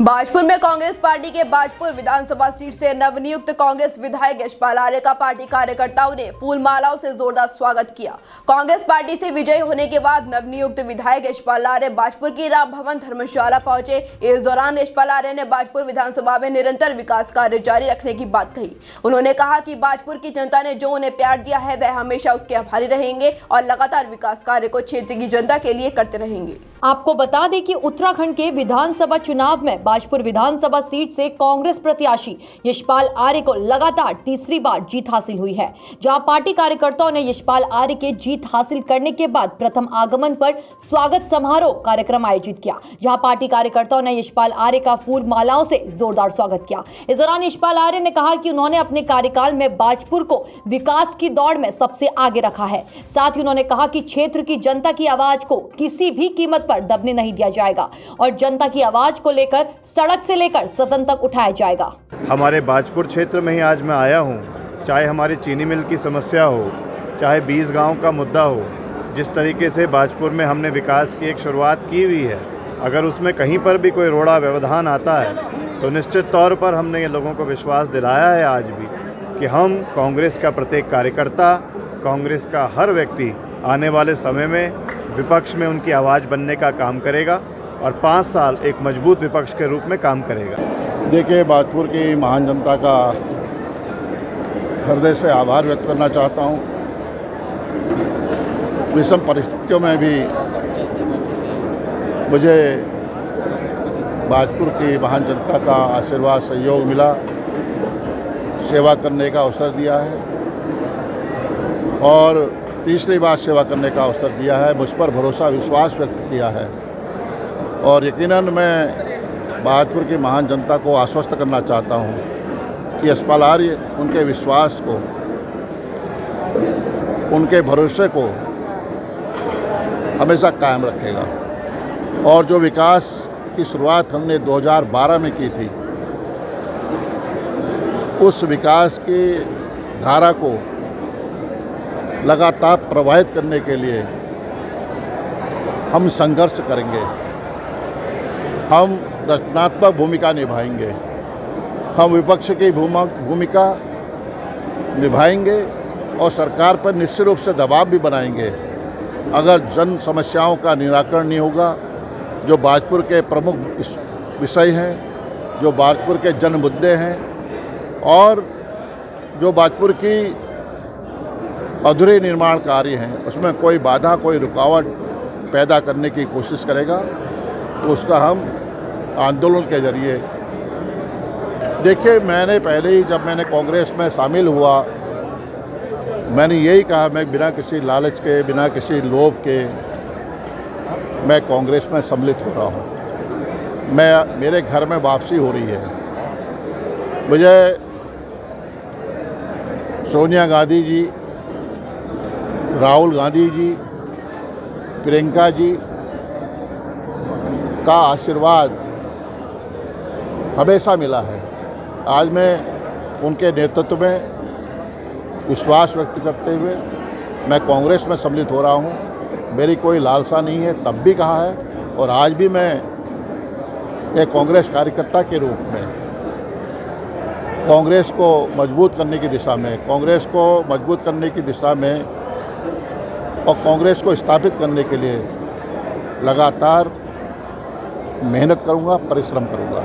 भाजपुर में कांग्रेस पार्टी के भाजपुर विधानसभा सीट से नवनियुक्त कांग्रेस विधायक यशपाल आर्य का पार्टी कार्यकर्ताओं ने फूल मालाओं से जोरदार स्वागत किया। कांग्रेस पार्टी से विजयी होने के बाद नवनियुक्त विधायक यशपाल आर्य भाजपुर की राम भवन धर्मशाला पहुंचे। इस दौरान यशपाल आर्य ने भाजपुर विधानसभा में निरंतर विकास कार्य जारी रखने की बात कही। उन्होंने कहा कि भाजपुर की जनता ने जो उन्हें प्यार दिया है वह हमेशा उसके आभारी रहेंगे और लगातार विकास कार्य को क्षेत्र की जनता के लिए करते रहेंगे। आपको बता दें कि उत्तराखंड के विधानसभा चुनाव में भाजपुर विधानसभा सीट से कांग्रेस प्रत्याशी यशपाल आर्य को लगातार तीसरी बार जीत हासिल हुई है, जहां पार्टी कार्यकर्ताओं ने यशपाल आर्य के जीत हासिल करने के बाद प्रथम आगमन पर स्वागत समारोह कार्यक्रम आयोजित किया, जहां पार्टी कार्यकर्ताओं ने यशपाल आर्य का फूल मालाओं से जोरदार स्वागत किया। इस दौरान यशपाल आर्य ने कहा कि उन्होंने अपने कार्यकाल में भाजपुर को विकास की दौड़ में सबसे आगे रखा है। साथ ही उन्होंने कहा कि क्षेत्र की जनता की आवाज को किसी भी कीमत पर दबने नहीं दिया जाएगा और जनता की आवाज को लेकर सड़क से लेकर सदन तक उठाया जाएगा। हमारे भाजपुर क्षेत्र में ही आज मैं आया हूँ, चाहे हमारी चीनी मिल की समस्या हो, चाहे 20 गांव का मुद्दा हो, जिस तरीके से भाजपुर में हमने विकास की एक शुरुआत की हुई है, अगर उसमें कहीं पर भी कोई रोड़ा व्यवधान आता है तो निश्चित तौर पर हमने ये लोगों को विश्वास दिलाया है आज भी कि हम कांग्रेस का प्रत्येक कार्यकर्ता, कांग्रेस का हर व्यक्ति आने वाले समय में विपक्ष में उनकी आवाज़ बनने का काम करेगा और 5 साल एक मजबूत विपक्ष के रूप में काम करेगा। देखिए, भाजपुर की महान जनता का हृदय से आभार व्यक्त करना चाहता हूँ। विषम परिस्थितियों में भी मुझे भाजपुर की महान जनता का आशीर्वाद सहयोग मिला, सेवा करने का अवसर दिया है और तीसरी बार सेवा करने का अवसर दिया है। मुझ पर भरोसा विश्वास व्यक्त किया है और यकीनन मैं भाजपुर की महान जनता को आश्वस्त करना चाहता हूं कि यशपाल आर्य उनके विश्वास को, उनके भरोसे को हमेशा कायम रखेगा और जो विकास की शुरुआत हमने 2012 में की थी, उस विकास की धारा को लगातार प्रवाहित करने के लिए हम संघर्ष करेंगे, हम रचनात्मक भूमिका निभाएंगे, हम विपक्ष की भूमिका निभाएंगे और सरकार पर निश्चित रूप से दबाव भी बनाएंगे। अगर जन समस्याओं का निराकरण नहीं होगा, जो भाजपुर के प्रमुख विषय हैं, जो भाजपुर के जन मुद्दे हैं और जो भाजपुर की अधूरे निर्माण कार्य हैं, उसमें कोई बाधा, कोई रुकावट पैदा करने की कोशिश करेगा तो उसका हम आंदोलन के जरिए। देखिए, मैंने पहले ही जब मैंने कांग्रेस में शामिल हुआ, मैंने यही कहा मैं बिना किसी लालच के, बिना किसी लोभ के मैं कांग्रेस में सम्मिलित हो रहा हूँ। मेरे घर में वापसी हो रही है। मुझे सोनिया गांधी जी, राहुल गांधी जी, प्रियंका जी का आशीर्वाद हमेशा मिला है। आज मैं उनके नेतृत्व में विश्वास व्यक्त करते हुए मैं कांग्रेस में सम्मिलित हो रहा हूं। मेरी कोई लालसा नहीं है, तब भी कहा है और आज भी मैं एक कांग्रेस कार्यकर्ता के रूप में कांग्रेस को मजबूत करने की दिशा में, कांग्रेस को मजबूत करने की दिशा में और कांग्रेस को स्थापित करने के लिए लगातार मेहनत करूंगा, परिश्रम करूंगा।